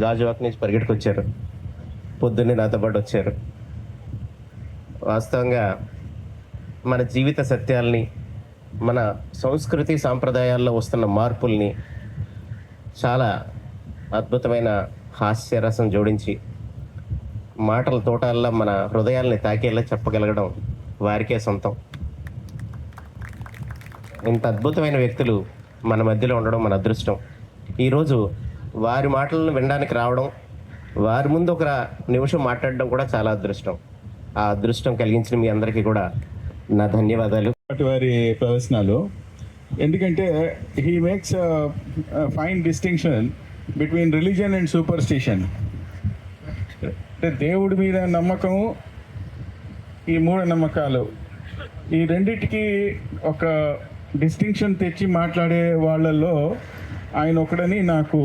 గాజువాక నుంచి పరిగెట్టుకొచ్చారు. పొద్దున్నే నాతో పాటు వచ్చారు. వాస్తవంగా మన జీవిత సత్యాల్ని, మన సంస్కృతి సాంప్రదాయాల్లో వస్తున్న మార్పుల్ని చాలా అద్భుతమైన హాస్యరసం జోడించి, మాటల తోటల్లో మన హృదయాల్ని తాకేలా చెప్పగలగడం వారికే సొంతం. ఇంత అద్భుతమైన వ్యక్తులు మన మధ్యలో ఉండడం మన అదృష్టం. ఈరోజు వారి మాటలను వినడానికి రావడం, వారి ముందు ఒక నిమిషం మాట్లాడడం కూడా చాలా అదృష్టం. ఆ అదృష్టం కలిగించిన మీ అందరికీ కూడా నా ధన్యవాదాలు. వారి ప్రదర్శనలు ఎందుకంటే he makes fine distinction between religion and superstition. అంటే దేవుడి మీద నమ్మకము, ఈ మూఢనమ్మకాలు, ఈ రెండిటికి ఒక డిస్టింక్షన్ తెచ్చి మాట్లాడే వాళ్ళల్లో ఆయన ఒకడని నాకు